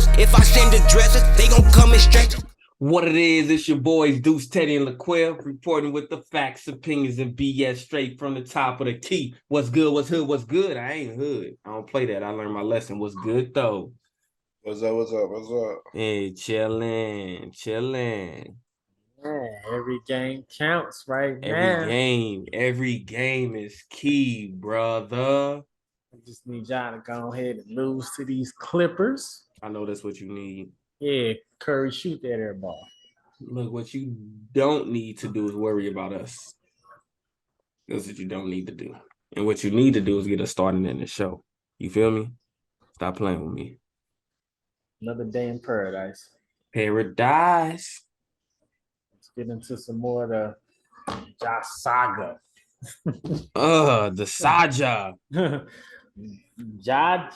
rappers. If I send the dressers, they gon' come and stretch. What it is, it's your boys Deuce, Teddy, and LaQuell reporting with the facts, opinions, and BS straight from the top of the key. What's good? What's hood? What's good? I ain't hood. I don't play that. I learned my lesson. What's good though? What's up? What's up? What's up? Hey, chillin'. Man, every game counts right now. Every game is key, brother. I just need y'all to go ahead and lose to these Clippers. I know that's what you need. Yeah, Curry, shoot that air ball. Look, what you don't need to do is worry about us. That's what you don't need to do. And what you need to do is get us started in the show. You feel me? Stop playing with me. Another day in paradise. Paradise. Let's get into some more of the Josh saga. The SaJa. Ja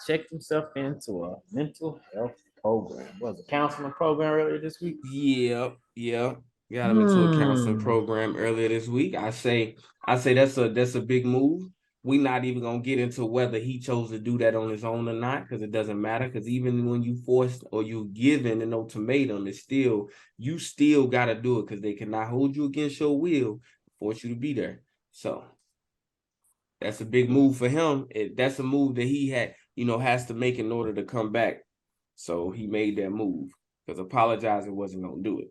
checked himself into a mental health program. Was a counseling program earlier this week? Yeah. Got him into a counseling program earlier this week. I say that's a big move. We not even gonna get into whether he chose to do that on his own or not, because it doesn't matter. Because even when you forced or you given an ultimatum, you still gotta do it, because they cannot hold you against your will, force you to be there. So that's a big move for him. That's a move that he has to make in order to come back. So he made that move, because apologizing wasn't gonna do it.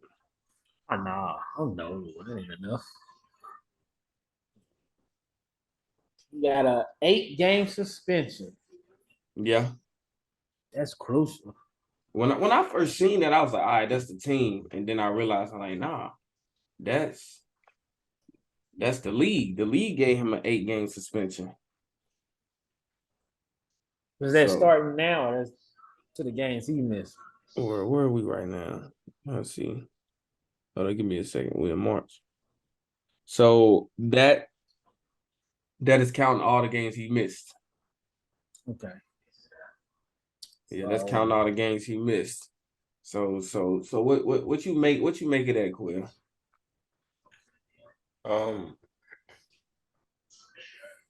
Oh no, that ain't enough. You got a 8-game suspension. Yeah. That's crucial. When I first seen that, I was like, all right, that's the team. And then I realized, I'm like, nah, that's the league. The league gave him an 8-game suspension. Is that starting now or that's to the games he missed? Where are we right now? Let's see. Hold on, give me a second. We're in March. So that is counting all the games he missed. Okay. Yeah, that's counting all the games he missed. So what you make of that, Quill?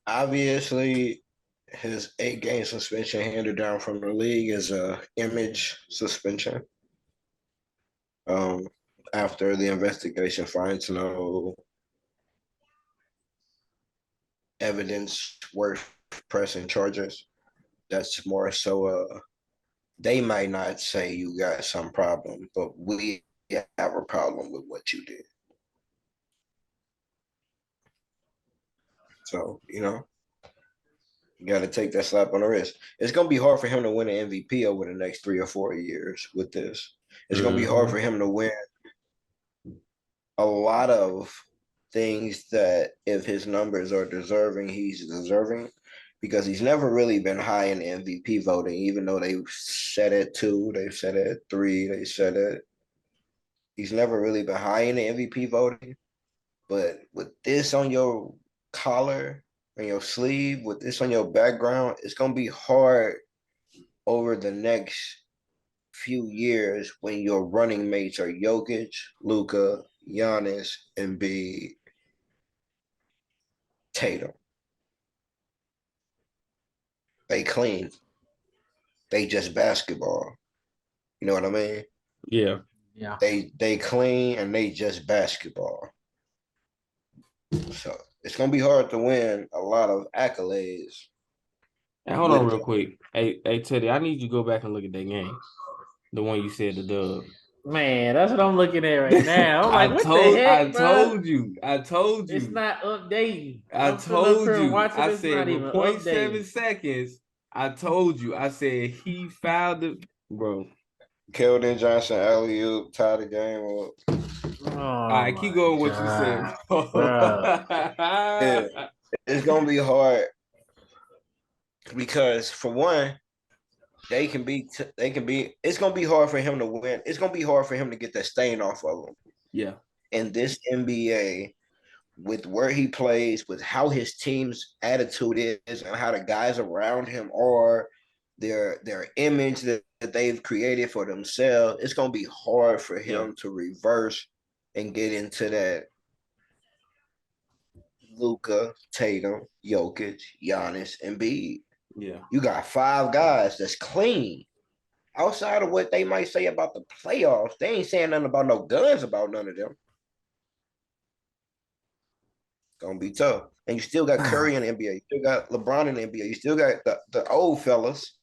Obviously, his 8-game suspension handed down from the league is a image suspension. After the investigation finds no evidence worth pressing charges, that's more so they might not say you got some problem, but we have a problem with what you did. So, you got to take that slap on the wrist. It's going to be hard for him to win an MVP over the next 3 or 4 years with this. It's going to be hard for him to win a lot of things that if his numbers are deserving, he's deserving, because he's never really been high in MVP voting, even though they've said it 2, they've said it 3, they said it. He's never really been high in the MVP voting. But with this on your collar, on your sleeve, with this on your background, it's going to be hard over the next few years when your running mates are Jokic, Luka, Giannis, Embiid, Tatum. They clean. They just basketball. You know what I mean? Yeah. They clean and they just basketball. So it's gonna be hard to win a lot of accolades. Hey, hold on real quick. Hey, Teddy, I need you to go back and look at that game. The one you said, the dub. Man, that's what I'm looking at right now. I'm like, what the heck, I told you. It's not updating. I told you. I It's said, not even with 0.7 updating. seconds, I told you. I said, he fouled it. Bro. Keldon Johnson, alley-oop, tie the game up. All right, keep going with what you said, bro. Yeah, it's going to be hard because, for one, it's going to be hard for him to win. It's going to be hard for him to get that stain off of him. Yeah. In this NBA, with where he plays, with how his team's attitude is, and how the guys around him are, their image that they've created for themselves, it's going to be hard for him to reverse and get into that Luka, Tatum, Jokic, Giannis, Embiid. Yeah. You got 5 guys that's clean. outside of what they might say about the playoffs, they ain't saying nothing about no guns about none of them. Gonna be tough. And you still got Curry in the NBA. You still got LeBron in the NBA. You still got the old fellas.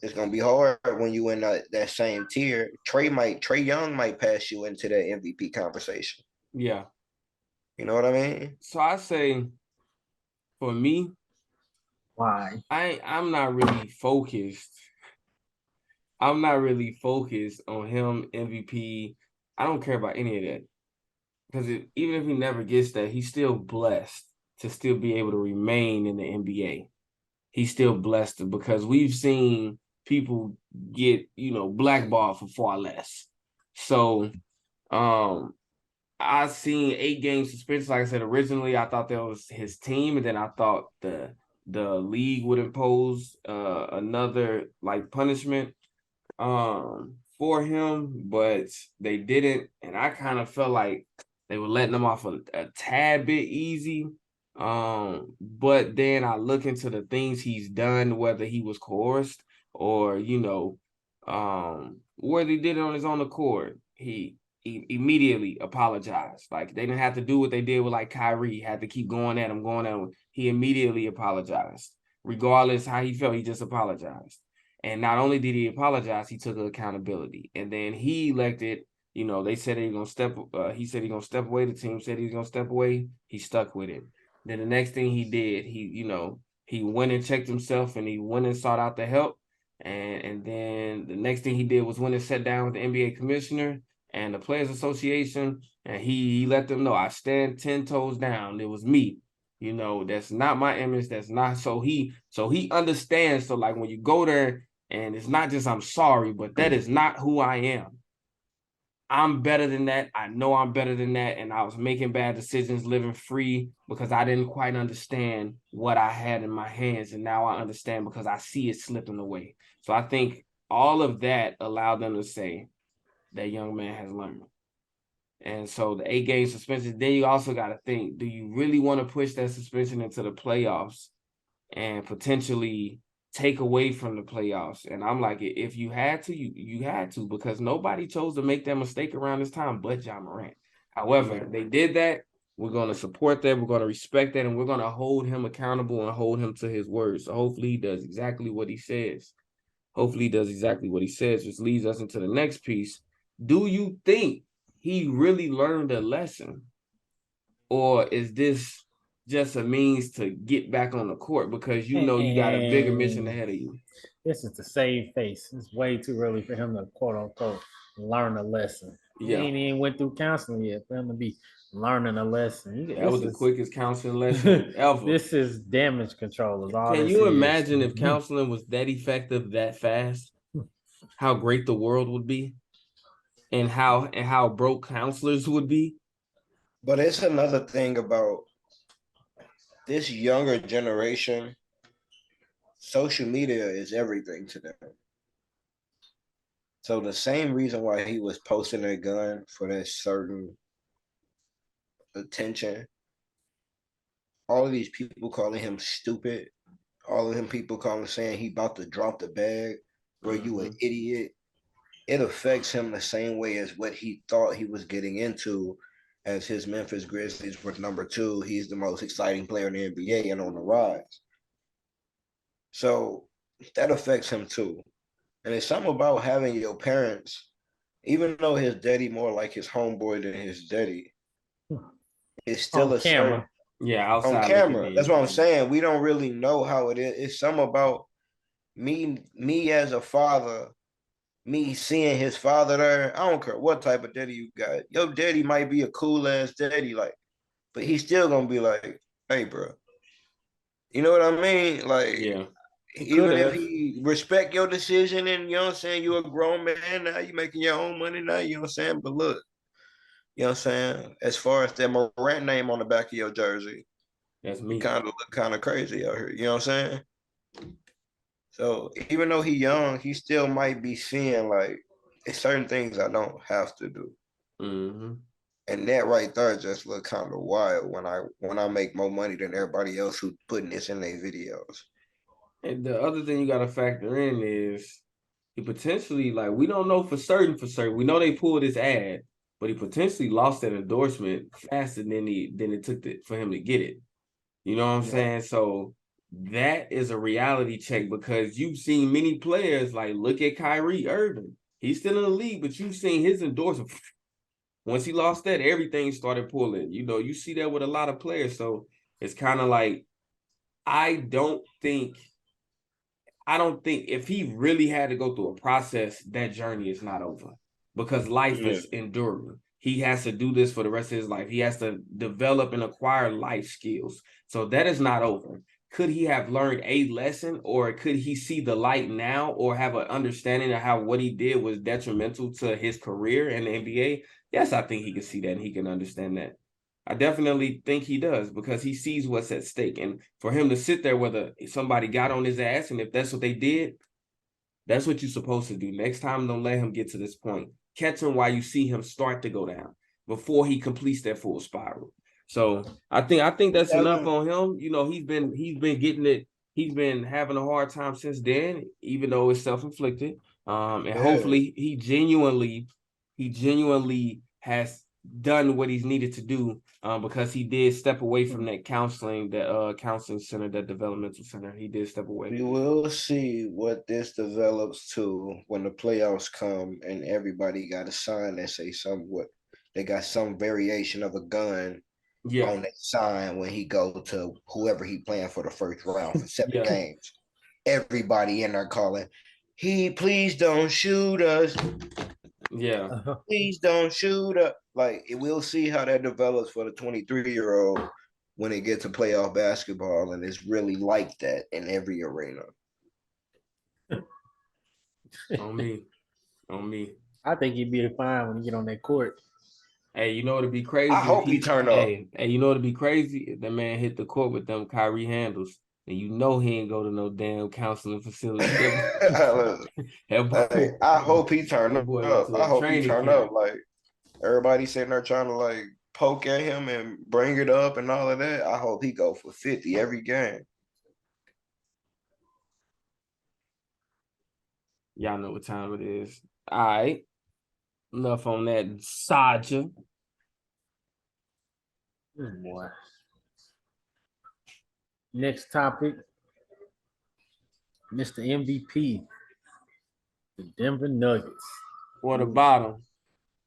It's gonna be hard when you in that same tier. Trey Young might pass you into that MVP conversation. Yeah. You know what I mean? So I say, for me, Why? I'm not really focused. I'm not really focused on him MVP. I don't care about any of that. Because even if he never gets that, he's still blessed to still be able to remain in the NBA. He's still blessed because we've seen people get, blackballed for far less. So I seen 8-game suspension. Like I said, originally I thought that was his team, and then I thought the league would impose another like punishment for him, but they didn't, and I kind of felt like they were letting him off a tad bit easy. But then I look into the things he's done, whether he was coerced or whether he did it on his own accord. He immediately apologized. Like they didn't have to do what they did with like Kyrie, had to keep going at him. He immediately apologized. Regardless how he felt, he just apologized. And not only did he apologize, he took accountability. And then he elected, they said he said he's gonna step away. The team said he's gonna step away. He stuck with it. Then the next thing he did, he went and checked himself and he went and sought out the help. And then the next thing he did was went and sat down with the NBA commissioner and the Players Association, and he let them know, I stand 10 toes down. It was me. That's not my image. That's not so he understands. So like when you go there, and it's not just I'm sorry, but that is not who I am. I'm better than that. I know I'm better than that. And I was making bad decisions, living free because I didn't quite understand what I had in my hands. And now I understand because I see it slipping away. So I think all of that allowed them to say that young man has learned. And so the 8-game suspension, then you also got to think, do you really want to push that suspension into the playoffs and potentially take away from the playoffs? And I'm like, if you had to, you had to, because nobody chose to make that mistake around this time but Ja Morant. However, they did that. We're going to support that. We're going to respect that. And we're going to hold him accountable and hold him to his word. So hopefully he does exactly what he says. Which leads us into the next piece. Do you think he really learned a lesson? Or is this just a means to get back on the court because you got a bigger mission ahead of you? This is to save face. It's way too early for him to quote unquote learn a lesson. Yeah. He ain't even went through counseling yet for him to be learning a lesson. That was the quickest counseling lesson ever. This is damage control. Can you imagine if counseling was that effective that fast? How great the world would be, and how broke counselors would be. But it's another thing about this younger generation. Social media is everything to them. So the same reason why he was posting a gun for that certain attention, all of these people calling him stupid, all of them people saying he about to drop the bag, bro, you an idiot. It affects him the same way as what he thought he was getting into as his Memphis Grizzlies were number 2. He's the most exciting player in the NBA and on the rise. So that affects him too. And it's something about having your parents, even though his daddy more like his homeboy than his daddy, it's still on camera. On camera. That's what I'm saying. We don't really know how it is. It's something about me as a father, me seeing his father there. I don't care what type of daddy you got. Your daddy might be a cool ass daddy, but he's still gonna be like, hey, bro. You know what I mean? Like, yeah. Even if he respect your decision and, you know what I'm saying, you're a grown man now, you're making your own money now, you know what I'm saying? But look, you know what I'm saying? As far as that Morant name on the back of your jersey, that's me. Kind of look kind of crazy out here, you know what I'm saying? So even though he's young, he still might be seeing like it's certain things I don't have to do. Mm-hmm. And that right there just look kind of wild when I make more money than everybody else who's putting this in their videos. And the other thing you got to factor in is he potentially, like, we don't know for certain. We know they pulled his ad, but he potentially lost that endorsement faster than it took for him to get it. You know what I'm saying? So that is a reality check, because you've seen many players, like, look at Kyrie Irving. He's still in the league, but you've seen his endorsement. Once he lost that, everything started pulling. You know, you see that with a lot of players. So it's kind of like, I don't think if he really had to go through a process, that journey is not over, because life is enduring. He has to do this for the rest of his life. He has to develop and acquire life skills. So that is not over. Could he have learned a lesson, or could he see the light now, or have an understanding of how what he did was detrimental to his career in the NBA? Yes, I think he can see that and he can understand that. I definitely think he does, because he sees what's at stake. And for him to sit there, whether somebody got on his ass, and if that's what they did, that's what you're supposed to do. Next time, don't let him get to this point. Catch him while you see him start to go down, before he completes that full spiral. So I think that's enough on him. You know, he's been getting it. He's been having a hard time since then, even though it's self-inflicted. And hopefully he genuinely has done what he's needed to do, because he did step away from that counseling center, that developmental center. He did step away. We will see what this develops to when the playoffs come and everybody got a sign that say they got some variation of a gun on that sign when he go to whoever he playing for the first round for 7 games. Everybody in there calling, please don't shoot us. Yeah. Please don't shoot us. Like, we'll see how that develops for the 23-year-old when it gets to playoff basketball, and it's really like that in every arena. On me. I think he'd be fine when he get on that court. Hey, you know what'd be crazy? I hope he turn up. Hey, you know what'd be crazy? If that man hit the court with them Kyrie handles, and you know he ain't go to no damn counseling facility. I hope he turn up. I hope he turn up. Like, everybody sitting there trying to, like, poke at him and bring it up and all of that. I hope he go for 50 every game. Y'all know what time it is. All right. Enough on that, SaJa. Boy. Next topic, Mr. MVP, the Denver Nuggets. What about them?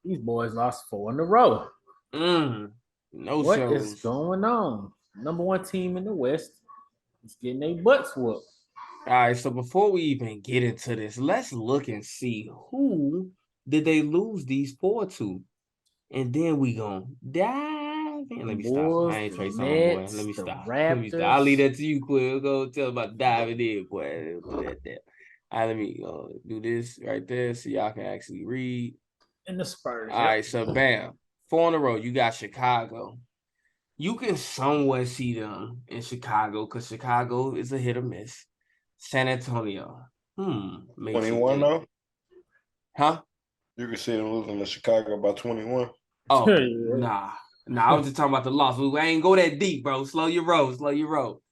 These boys lost 4 in a row. No What shows. is going on? Number 1 team in the West is getting their butts whooped. All right, so before we even get into this, let's look and see who did they lose these 4 to, and then we gonna dive in. Let me stop. I ain't Trey Songz, boy. Let me stop. I'll leave that to you, Quill. Go tell about diving in, boy. Put that there. All right, let me do this right there so y'all can actually read. And the Spurs. All right, so bam, 4 in a row. You got Chicago. You can somewhat see them in Chicago, because Chicago is a hit or miss. San Antonio. 21 though? Huh? You can see them losing to Chicago by 21. Oh, nah. I was just talking about the loss. We ain't go that deep, bro. Slow your roll.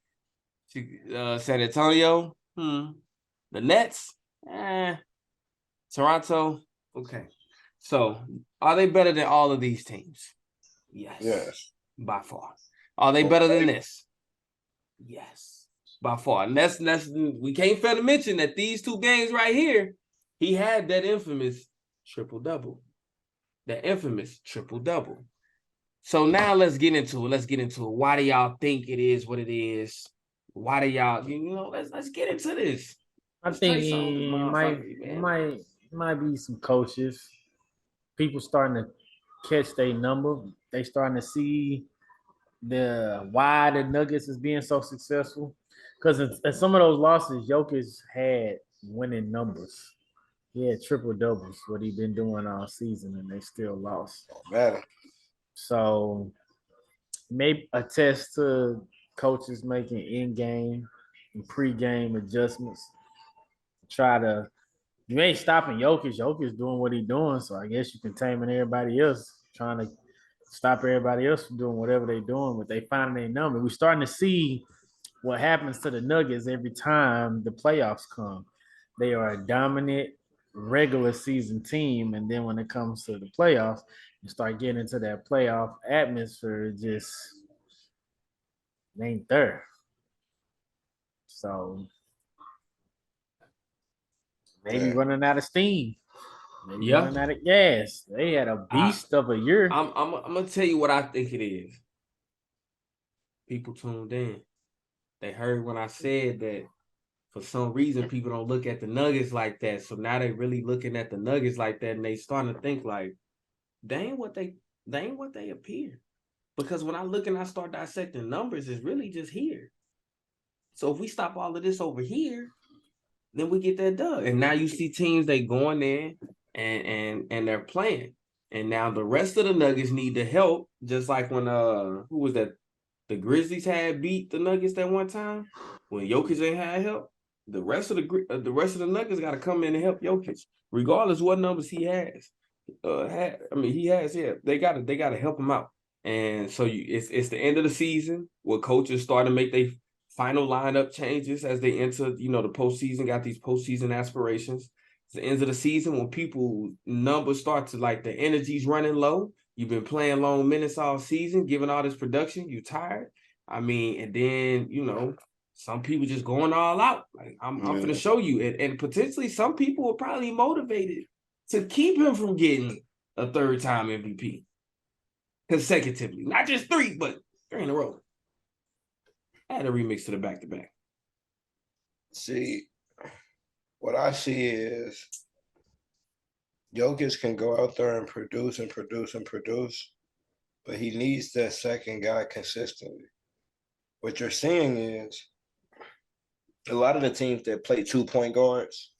San Antonio. The Nets. Toronto. Okay. So, are they better than all of these teams? Yes. By far. Are they better than this? Yes. By far. And that's we can't fail to mention that these 2 games right here, he had that infamous triple-double. So now let's get into it. Why do y'all think it is what it is? Why do y'all, let's get into this. I think it might be some coaches. People starting to catch their number. They starting to see why the Nuggets is being so successful. Because in some of those losses, Jokic had winning numbers. He had triple doubles, what he been doing all season, and they still lost. So maybe attest to coaches making in-game and pre-game adjustments. You ain't stopping Jokic. Jokic doing what he's doing, so I guess you can taming everybody else, trying to stop everybody else from doing whatever they're doing, but they finding their number. We're starting to see what happens to the Nuggets every time the playoffs come. They are a dominant regular season team, and then when it comes to the playoffs, you start getting into that playoff atmosphere, just ain't there. So maybe running out of steam, maybe running out of gas. They had a beast of a year. I'm gonna tell you what I think it is. People tuned in. They heard when I said that for some reason people don't look at the Nuggets like that. So now they really looking at the Nuggets like that, and they starting to think like, they ain't what they appear. Because when I look and I start dissecting numbers, it's really just here. So if we stop all of this over here, then we get that done. And now you see teams, they going in and they're playing. And now the rest of the Nuggets need the help, just like when who was that? The Grizzlies had beat the Nuggets that one time when Jokic ain't had help. The rest of the Nuggets got to come in and help Jokic, regardless what numbers he has. He has. Yeah, they got to help him out. And so it's the end of the season where coaches start to make their final lineup changes as they enter, the postseason. Got these postseason aspirations. It's the end of the season when people numbers start to like the energy's running low. You've been playing long minutes all season, giving all this production. You tired. And then some people just going all out. Like I'm going to show you, and potentially some people are probably motivated to keep him from getting a third-time MVP consecutively, not just 3, but 3 in a row. Add a remix to the back-to-back. See, what I see is Jokic can go out there and produce, but he needs that second guy consistently. What you're seeing is a lot of the teams that play 2-point guards,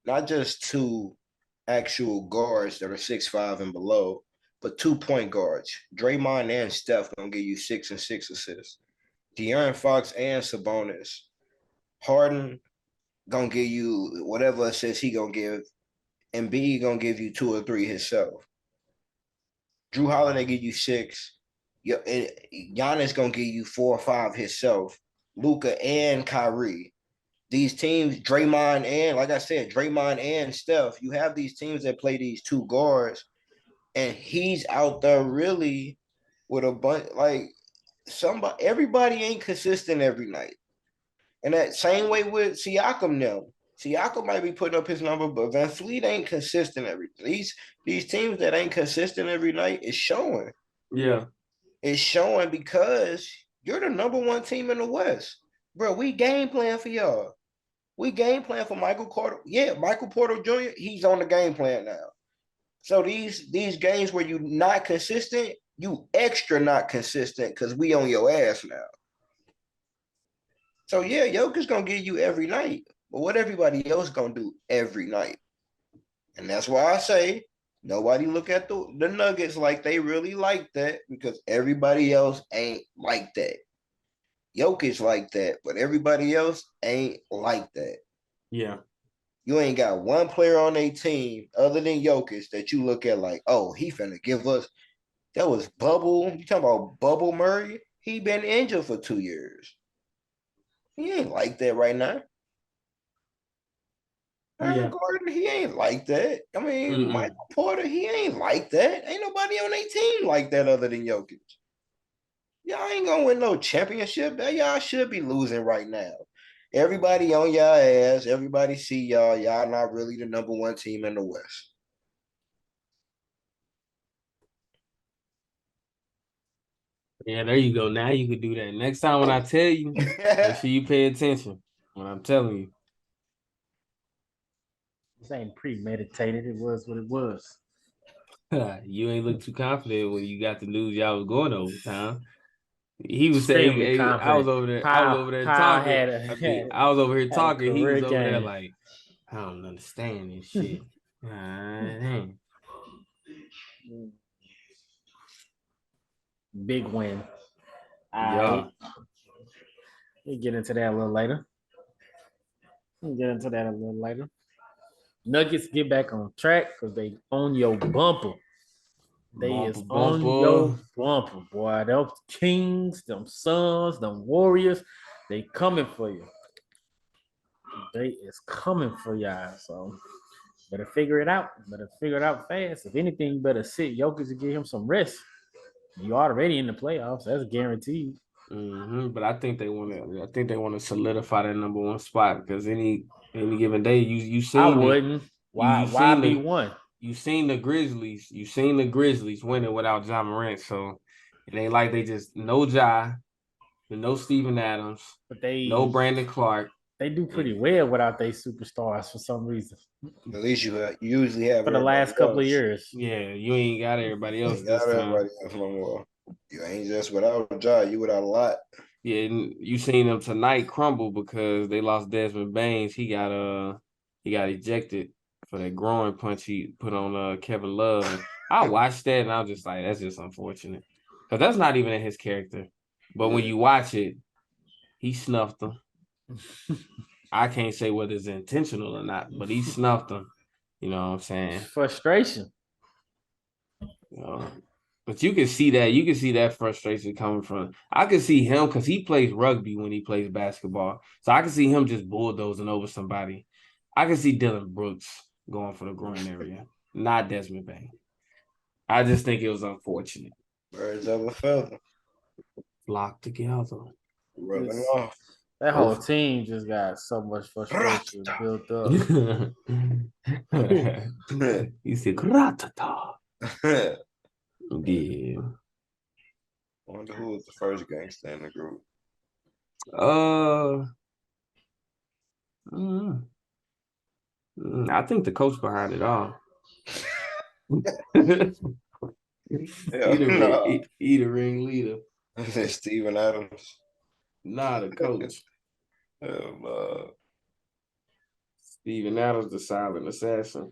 not just 2 actual guards that are 6'5" and below, but 2-point guards. Draymond and Steph gonna give you 6 and 6 assists. De'Aaron Fox and Sabonis. Harden gonna give you whatever assists he gonna give. Embiid gonna give you 2 or 3 himself. Drew Holiday give you 6. Giannis gonna give you 4 or 5 himself. Luka and Kyrie. These teams, Draymond and Steph, you have these teams that play these 2 guards, and he's out there really with a bunch everybody ain't consistent every night. And that same way with Siakam now. Siakam might be putting up his number, but Van Fleet ain't consistent every night. These teams that ain't consistent every night is showing. Yeah. It's showing because you're the number 1 team in the West. Bro, we game plan for y'all. We game plan for Michael Porter. Yeah, Michael Porter Jr., he's on the game plan now. So these games where you not consistent, you extra not consistent because we on your ass now. So yeah, Jokic's gonna give you every night, but what everybody else gonna do every night? And that's why I say nobody look at the Nuggets like they really like that, because everybody else ain't like that. Jokic like that, but everybody else ain't like that. Yeah. You ain't got one player on a team other than Jokic that you look at like, oh, he finna give us. That was Bubble. You talking about Bubble Murray? He been injured for 2 years. He ain't like that right now. Aaron Gordon, he ain't like that. Michael Porter, he ain't like that. Ain't nobody on their team like that other than Jokic. Y'all ain't gonna win no championship. Y'all should be losing right now. Everybody on y'all ass. Everybody see y'all. Y'all not really the number 1 team in the West. Yeah, there you go. Now you could do that. Next time when I tell you, make sure you pay attention when I'm telling you. This ain't premeditated. It was what it was. You ain't look too confident when you got the news y'all was going overtime. He was Extremely saying, confident. I was over there talking. I was over here talking. He was over there like, I don't understand this shit. Big win. Yeah. We'll get into that a little later. Nuggets get back on track because they on your bumper. They is on your bumper, boy. Them Kings, them Suns, them Warriors, they coming for you. They is coming for y'all. So Better figure it out. Better figure it out fast. If anything, you better sit Jokic to give him some rest. You already in the playoffs. That's guaranteed. But I think they want to. I think they want to solidify that number one spot because any given day, you I seen wouldn't. Why? Why be one? You seen the Grizzlies. You seen the Grizzlies winning without Ja Morant. So it ain't like they just no Ja, no Steven Adams, But they no Brandon Clark. They do pretty well without their superstars for some reason. At least you usually have for the last couple of years. Yeah, you ain't got everybody else You this got time. everybody else no more. You ain't just without Ja. You without a lot. Yeah, and you seen them tonight crumble because they lost Desmond Baines. He got ejected for that groin punch he put on Kevin Love. And I watched that and I was just like, that's just unfortunate. Because that's not even in his character. But when you watch it, he snuffed him. I can't say whether it's intentional or not, but he snuffed him. You know what I'm saying? Frustration. But you can see that. You can see that frustration coming from. I can see him because he plays rugby when he plays basketball. So I can see him just bulldozing over somebody. I can see Dylan Brooks going for the groin area, not Desmond Bain. I just think it was unfortunate. Birds of a feather. Locked together. Rubbing off. That whole team just got so much frustration built up. He said, "Gratata." Yeah. I wonder who was the first gangster in the group. I think the coach behind it all. He the ringleader. Steven Adams. Nah, the coach. Steven Adams, the silent assassin.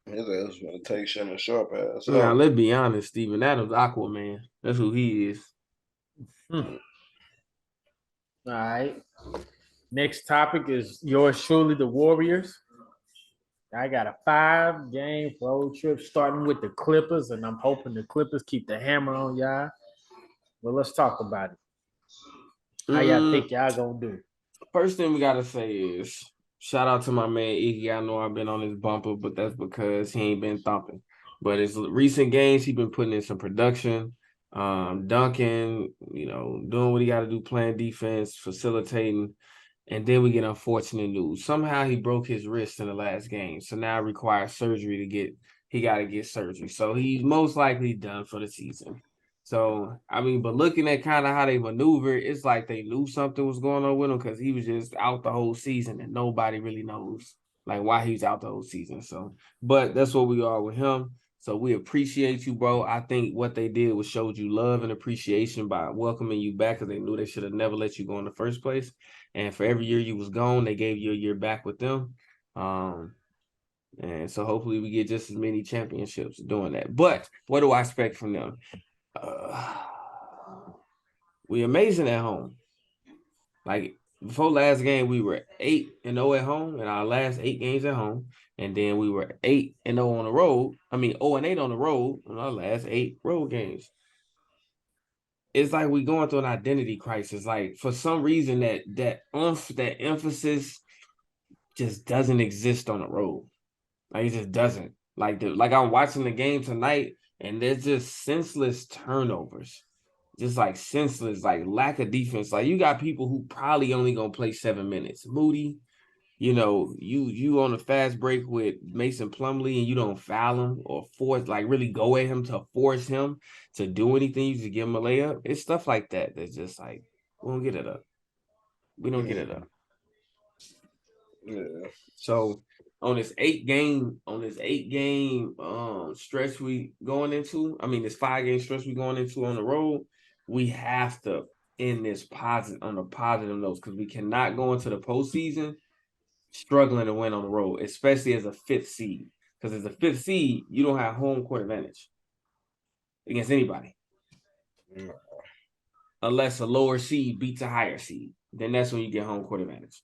His ass was gonna take Shannon Sharp ass. Now, let's be honest. Steven Adams, Aquaman. That's who he is. All right. Next topic is yours truly, the Warriors. I got a 5-game road trip starting with the Clippers, and I'm hoping the Clippers keep the hammer on y'all. Well, let's talk about it. How y'all think y'all gonna do? First thing we gotta say is shout out to my man Iggy. I know I've been on his bumper, but that's because he ain't been thumping. But his recent games, he's been putting in some production, dunking, doing what he got to do, playing defense, facilitating. And then we get unfortunate news. Somehow he broke his wrist in the last game. So now it requires surgery he got to get surgery. So he's most likely done for the season. So, but looking at kind of how they maneuver, it's like they knew something was going on with him because he was just out the whole season and nobody really knows like why he's out the whole season. So, but that's what we are with him. So we appreciate you, bro. I think what they did was showed you love and appreciation by welcoming you back because they knew they should have never let you go in the first place. And for every year you was gone, they gave you a year back with them. And so hopefully we get just as many championships doing that. But what do I expect from them? We amazing at home. Like before last game, we were 8-0 at home in our last 8 games at home. And then we were 8-0 on the road. 0-8 on the road in our last 8 road games. It's like we going through an identity crisis. Like for some reason that emphasis just doesn't exist on the road. Like it just doesn't. Like I'm watching the game tonight and there's just senseless turnovers. Just like senseless, like lack of defense. Like you got people who probably only gonna play 7 minutes. Moody, you on a fast break with Mason Plumlee and you don't foul him or force, like really go at him to force him to do anything. You just give him a layup. It's stuff like that that's just like, we don't get it up. We don't get it up. Yeah. So on this 8-game stretch we going into, this 5-game stretch we going into on the road, we have to end this on a positive note because we cannot go into the postseason struggling to win on the road, especially as a 5th seed. Because as a 5th seed, you don't have home court advantage against anybody. No. Unless a lower seed beats a higher seed. Then that's when you get home court advantage.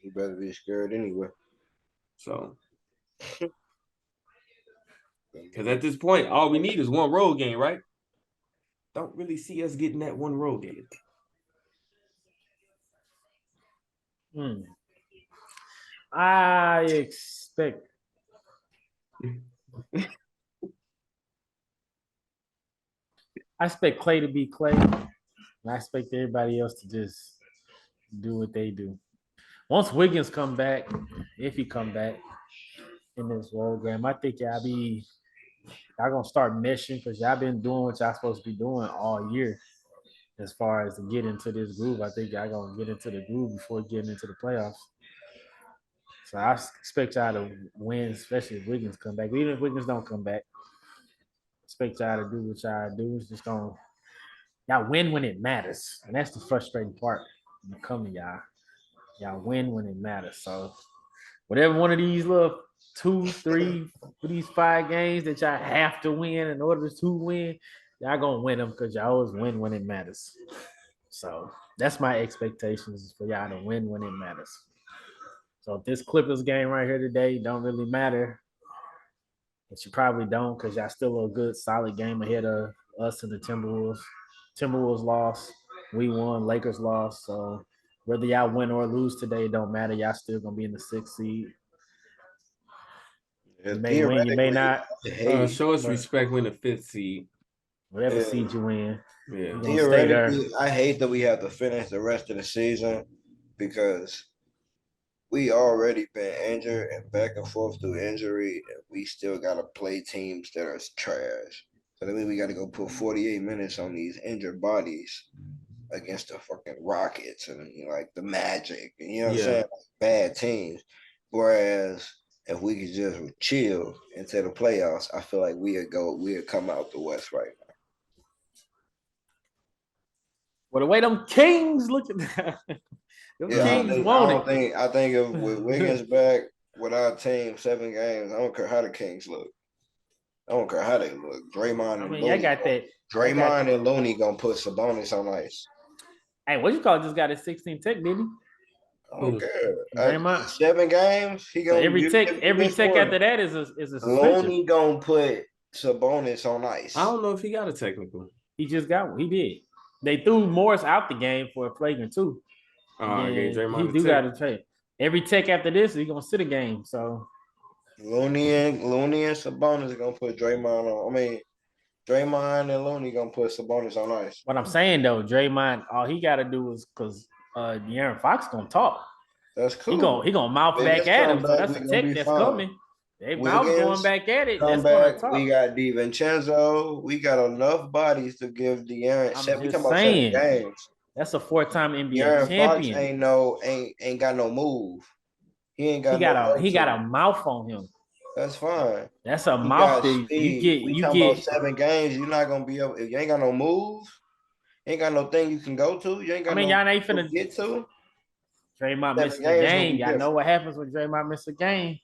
You better be scared anyway. So, because at this point, all we need is one road game, right? Don't really see us getting that one road game. I expect. I expect Clay to be Clay. And I expect everybody else to just do what they do. Once Wiggins come back, if he come back in this program, I think y'all gonna start meshing because y'all been doing what y'all supposed to be doing all year. As far as to get into this groove, I think y'all gonna get into the groove before getting into the playoffs. So I expect y'all to win, especially if Wiggins come back. But even if Wiggins don't come back, expect y'all to do what y'all do. It's just gonna y'all win when it matters, and that's the frustrating part. When it come to y'all win when it matters. So whatever one of these little 2, 3, these 5 games that y'all have to win in order to win, y'all gonna win them because y'all always win when it matters. So that's my expectations for y'all to win when it matters. So if this Clippers game right here today don't really matter, but you probably don't because y'all still a good solid game ahead of us and the Timberwolves. Timberwolves lost, we won, Lakers lost. So whether y'all win or lose today, it don't matter. Y'all still gonna be in the 6th seed. You may win, you may not. Show us respect when the 5th seed. Whatever seed you win, Yeah. Theoretically, I hate that we have to finish the rest of the season because we already been injured and back and forth through injury, and we still gotta play teams that are trash. So that means we gotta go put 48 minutes on these injured bodies against the fucking Rockets and like the Magic, and you know what I'm saying? Like bad teams. Whereas if we could just chill into the playoffs, I feel like we'd come out the West right now. Well, the way them Kings look at that, them Kings want it. I think if with Wiggins back with our team 7 games, I don't care how the Kings look. I don't care how they look. Draymond and Looney. I got that. Draymond and Looney gonna put Sabonis on ice. Hey, what you call it? Just got his 16 tech, didn't he? I don't care. Draymond. 7 games. He gonna every tech after that is a suspension. Looney gonna put Sabonis on ice. I don't know if he got a technical. He just got one. He did. They threw Morris out the game for a flagrant too. He do got to take every tech after this. He gonna sit a game. So Looney and Sabonis are gonna put Draymond on. I mean, Draymond and Looney gonna put Sabonis on ice. What I'm saying though, Draymond, all he got to do is because De'Aaron Fox gonna talk. That's cool. He gonna mouth back at him. So that's a tech that's coming. They mouth going back at it. That's gonna talk. We got DiVincenzo. We got enough bodies to give De'Aaron. We talking about 7 games. That's a 4-time NBA De'Aaron champion. Fox ain't got no move. He got a mouth on him. That's fine. That's a mouth that you get. We talking about 7 games. You're not gonna be able if you ain't got no move. Ain't got no thing you can go to. You ain't got. Y'all ain't finna get to. Draymond missed the game. Y'all know what happens when Draymond misses a game.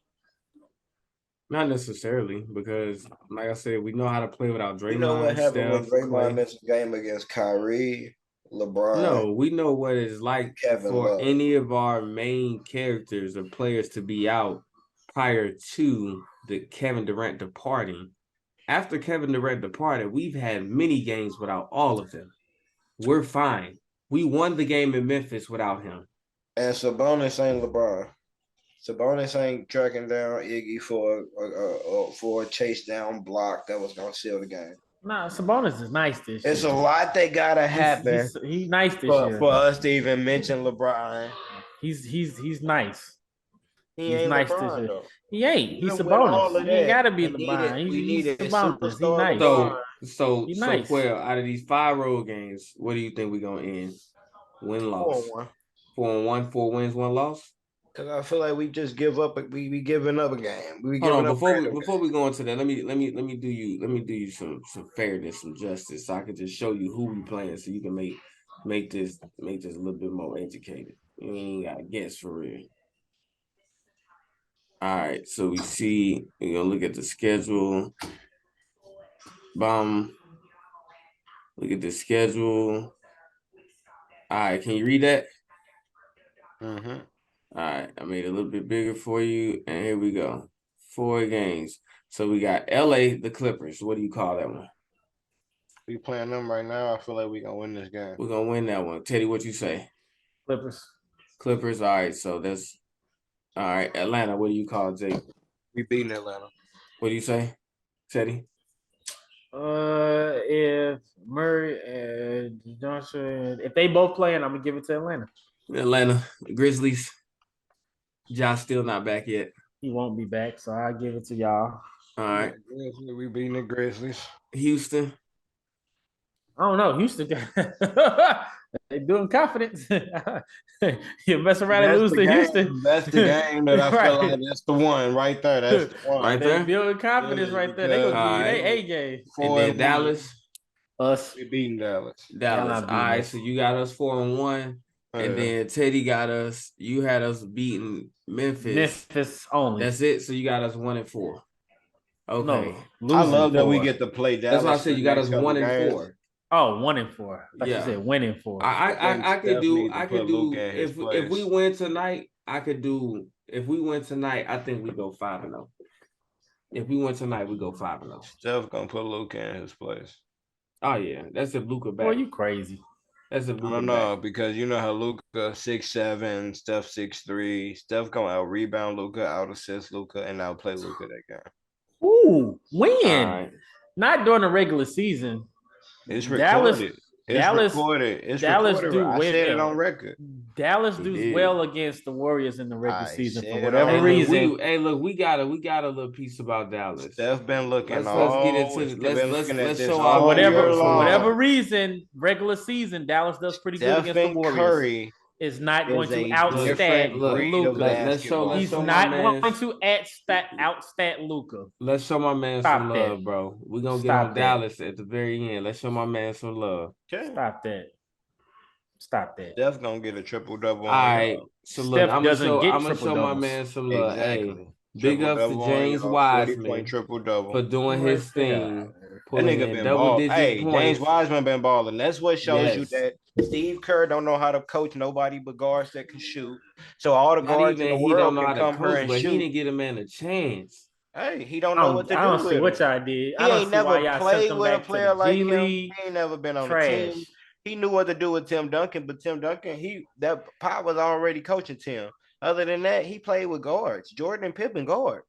Not necessarily, because like I said, we know how to play without Draymond. You know what happened when Draymond missed a game against Kyrie, LeBron? No, we know what it's like for any of our main characters or players to be out prior to the Kevin Durant departing. After Kevin Durant departed, we've had many games without all of them. We're fine. We won the game in Memphis without him. And Sabonis ain't LeBron. Sabonis ain't tracking down Iggy for a chase down block that was gonna seal the game. Nah, Sabonis is nice this year. It's a lot that gotta happen. He's nice this year for us to even mention LeBron. He's nice. He ain't nice LeBron, this year. Though. He ain't. He's Sabonis. He ain't gotta be LeBron. He's Sabonis. He's nice. So well, out of these 5 road games, what do you think we're gonna end? Win-loss. 4-1, 4 wins, 1 loss. Because I feel like we just give up. We giving up a game. Before we go into that, let me do you some fairness, some justice, so I can just show you who we playing, so you can make this a little bit more educated. You ain't gotta guess for real. All right, so we're gonna look at the schedule. Look at the schedule. All right, can you read that? Mm-hmm. All right, I made it a little bit bigger for you, and here we go. 4 games. So we got LA, the Clippers. What do you call that one? We playing them right now. I feel like we're gonna win this game. We're gonna win that one. Teddy, what you say? Clippers. All right, so that's All right, Atlanta. What do you call Jake? We beating Atlanta. What do you say, Teddy? If Murray and Johnson, if they both playing, I'm gonna give it to Atlanta. Atlanta Grizzlies. Josh still not back yet. He won't be back, so I give it to y'all. All right, We beating the Grizzlies. Houston. I don't know. Houston, they doing confidence. You mess around and lose to Houston. That's the game that I feel Right. like that's the one right there. That's the one. Right They there. building confidence Yeah, right there. They gonna give you because- their A game. And then Dallas. Us. We beating Dallas. Dallas. Y'all All not beating right, us. so you got us 4-1. And then Teddy got us. You had us beating Memphis. Memphis only. That's it. So you got us 1-4. Okay. No, I love that we four. get to play That's Dallas. why I said you got us 1-4. Oh, 1-4. I thought Yeah. you said winning 4. I could do Luka in his if we place. win tonight, if we win tonight, I think we go 5-0. If we win tonight, we go 5-0. Steph gonna put Luka in his place. Oh yeah, that's if Luka back. Boy, you crazy. That's if I Luka don't know back. because you know how Luka 6'7", Steph 6'3". Steph gonna out rebound Luka, out assist Luka, and outplay Luka that game. Ooh, win. All right. Not during the regular season. It's Dallas- recorded. Dallas- It's Dallas recorded. do I win said it though. on record. Dallas He does did. well against the Warriors in the regular I season for said whatever it on reason. Look, we got a little piece about Dallas. Steph been looking Let's get into let's show For our whatever reason, regular season, Dallas does pretty good against the Stephen Warriors. Curry Is not going is to a outstat different breed of Luka. let's show He's my not man. going to outstat Luka. Let's show my man Stop some that. love, bro. We're gonna get Stop on that. Dallas at the very end. Let's show my man some love. Stop that. Stop that. Steph gonna get a triple double. All right. So look, Steph doesn't get I'm gonna show my triple-doubles. man some love. Exactly. Hey, big ups to James Wiseman triple double. for doing his thing. That Pulling nigga in been double balling. digit Hey, points. James Wiseman been balling. That's what shows you Yes. that Steve Kerr don't know how to coach nobody but guards that can shoot. So all the Not guards even in the he don't world know how can to come here coach, and but he shoot. didn't get a man a chance. Hey, he don't I know don't, what to I do don't see with what him. y'all did. He I don't ain't see why never y'all sent played him with a back to player the like G him. League. He ain't never been on Trash. the team. He knew what to do with Tim Duncan, but Tim Duncan, that Pop was already coaching Tim. Other than that, he played with guards. Jordan and Pippen guard.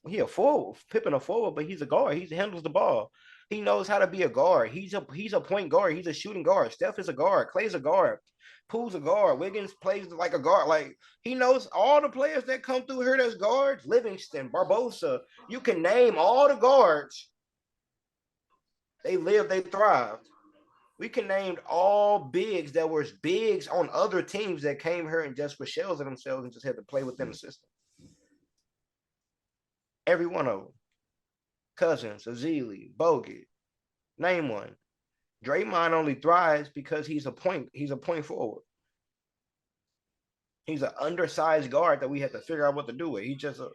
He a forward. Pippen a forward, but he's a guard. He handles the ball. He knows how to be a guard. He's a point guard. He's a shooting guard. Steph is a guard. Clay's a guard. Poole's a guard. Wiggins plays like a guard. Like, he knows all the players that come through here that's guards. Livingston, Barbosa. You can name all the guards. They live, they thrive. We can name all bigs that were bigs on other teams that came here and just were shells of themselves and just had to play within the system. Every one of them. Cousins, Azili, Bogut. Name one. Draymond only thrives because he's a point forward. He's an undersized guard that we had to figure out what to do with. He's just a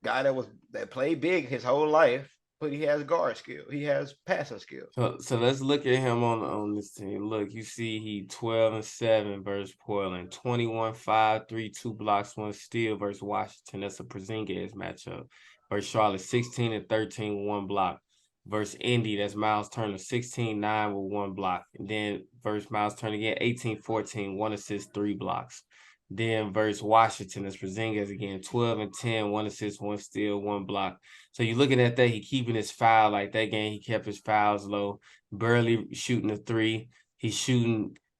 guy that played big his whole life, but he has guard skill. He has passing skill. So let's look at him on this team. Look, you see he 12-7 versus Portland, 21-5, 3, 2 blocks, 1 steal versus Washington. That's a Porzingis matchup. Versus Charlotte, 16-13, 1 block. Versus Indy, that's Miles Turner, 16-9 with 1 block. And then versus Miles Turner again, 18-14, 1 assist, 3 blocks. Then versus Washington, it's Porzingis again, 12-10, 1 assist, 1 steal, 1 block. So you're looking at that, he keeping his foul. Like that game, he kept his fouls low, barely shooting a 3. He's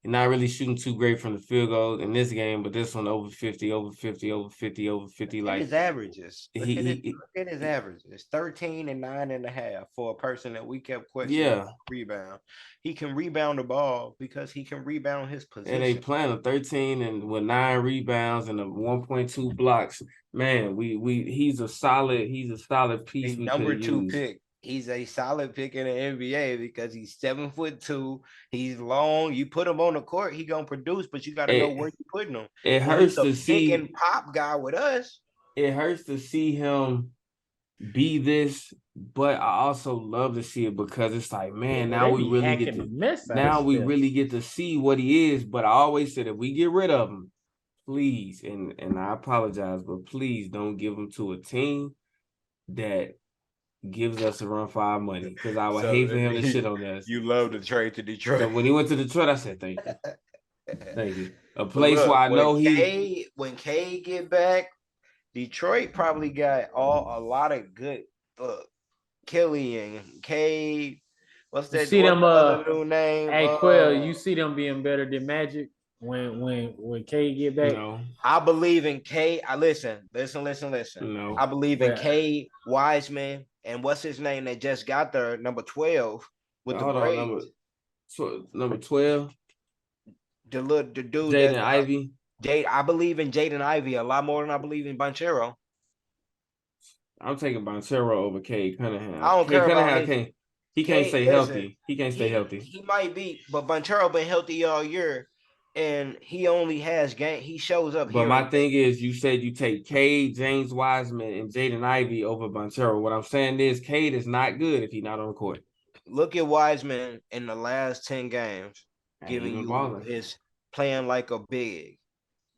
not really shooting too great from the field goal in this game, but this one over 50, over 50, over 50, over 50. Look at his averages. Look He at his averages. 13 and 9.5 for a person that we kept questioning. Yeah. Rebound. He can rebound the ball because he can rebound his position. And they playing a 13 and with 9 rebounds and a 1.2 blocks. Man, he's a solid piece. A number 2 pick. He's a solid pick in the NBA because he's 7'2". He's long. You put him on the court, he gonna produce, but you got to know where you're putting him. It hurts to see pick and pop guy with us. It hurts to see him be this, but I also love to see it because it's like, man, now we really get to see what he is. But I always said if we get rid of him, please, and I apologize, but please don't give him to a team that gives us a run for our money because I would hate for him to shit on us. You love the trade to Detroit. So when he went to Detroit, I said, thank you. Thank you. A place where I know when K get back, Detroit probably got a lot of good Killian, K. What's that? See them new name? Hey Quill, you see them being better than Magic when K get back? No. I believe in K. Listen. No. I believe in K, Wiseman, and what's his name that just got there, number 12 with the braids. Number 12. The dude Jaden Ivey. I believe in Jaden Ivey a lot more than I believe in Banchero. I'm taking Banchero over Cade Cunningham. I don't care about He can't stay healthy. He can't stay healthy. He might be, but Banchero been healthy all year, and he only has game. He shows up. But my thing is, you said you take Cade, James Wiseman, and Jaden Ivey over Banchero. What I'm saying is, Cade is not good if he's not on the court. Look at Wiseman in the last 10 games, giving you his playing like a big.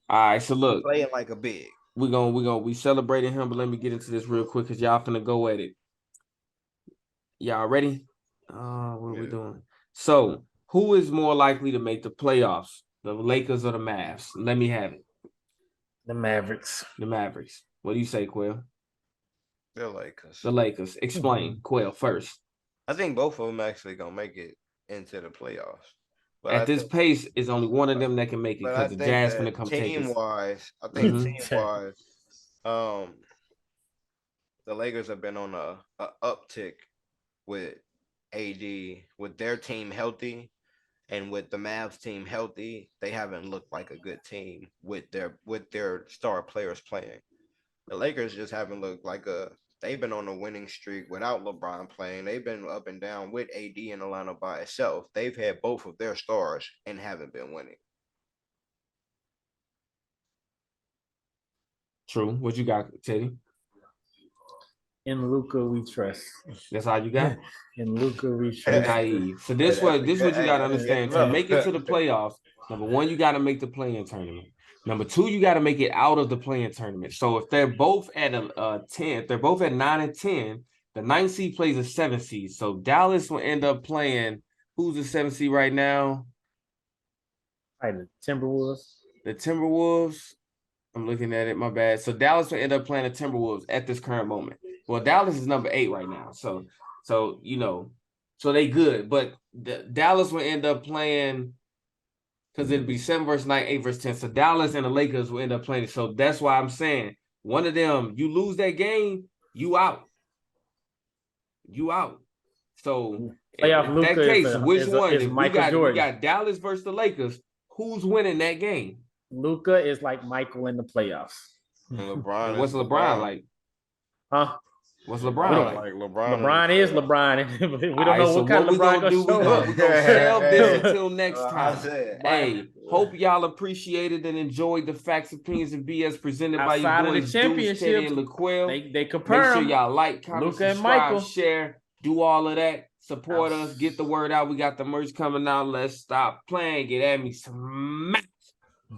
All right, so look, playing like a big. We celebrating him, but let me get into this real quick because y'all finna go at it. Y'all ready? What are we doing? So, who is more likely to make the playoffs, the Lakers or the Mavs? Let me have it. The Mavericks. The Mavericks. What do you say, Quill? The Lakers. The Lakers. Explain, Quill, first. I think both of them actually gonna make it into the playoffs. But at this pace, it's only one of them that can make it because the Jazz gonna come take it. Team-wise, I think team-wise, the Lakers have been on a uptick with AD, with their team healthy, and with the Mavs team healthy. They haven't looked like a good team with their star players playing. The Lakers just haven't looked like they've been on a winning streak without LeBron playing. They've been up and down with AD in the lineup by itself. They've had both of their stars and haven't been winning. True. What you got, Teddy? In Luka, we trust. That's all you got? In Luka, we trust. Naive. So this what you got to understand. To make it to the playoffs, number one, you got to make the play-in tournament. Number two, you got to make it out of the play-in tournament. So if they're both at a 10, if they're both at 9 and 10, the 9th seed plays a 7th seed. So Dallas will end up playing, who's the 7th seed right now? The Timberwolves. The Timberwolves. I'm looking at it, my bad. So Dallas will end up playing the Timberwolves at this current moment. Well, Dallas is number 8 right now. So they good. But Dallas will end up playing, because it'd be 7 versus 9, 8 versus 10. So Dallas and the Lakers will end up playing. So that's why I'm saying one of them, you lose that game, you out. You out. So playoff in Luka that case, is which one? If Michael Jordan. We got Dallas versus the Lakers. Who's winning that game? Luka is like Michael in the playoffs. And LeBron. What's LeBron like? Huh? What's LeBron like? LeBron is LeBron. We don't know what kind of LeBron gonna show up. We're gonna shelve this until next time. Hey, hope y'all appreciated and enjoyed the facts, opinions, and BS presented Outside by of you the boys, Deuce, Teddy, championships, and LaQuil. They compare Make sure y'all like, comment, Luka and subscribe, Michael. share, do all of that. Support us, get the word out. We got the merch coming out. Let's stop playing. Get at me smack.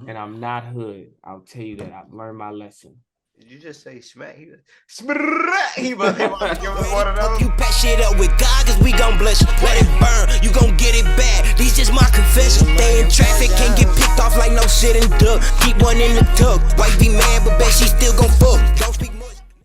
And I'm not hood. I'll tell you that. I've learned my lesson. Did you just say smack? He was give us one of those. You pack shit up with God, cause we gon' bless you. Let it burn, you gon' get it bad. These just my confession. Stay in traffic, can't get picked off like no shit and duck. Keep one in the tuck. Wife be mad, but bet she still gon' fuck. Don't speak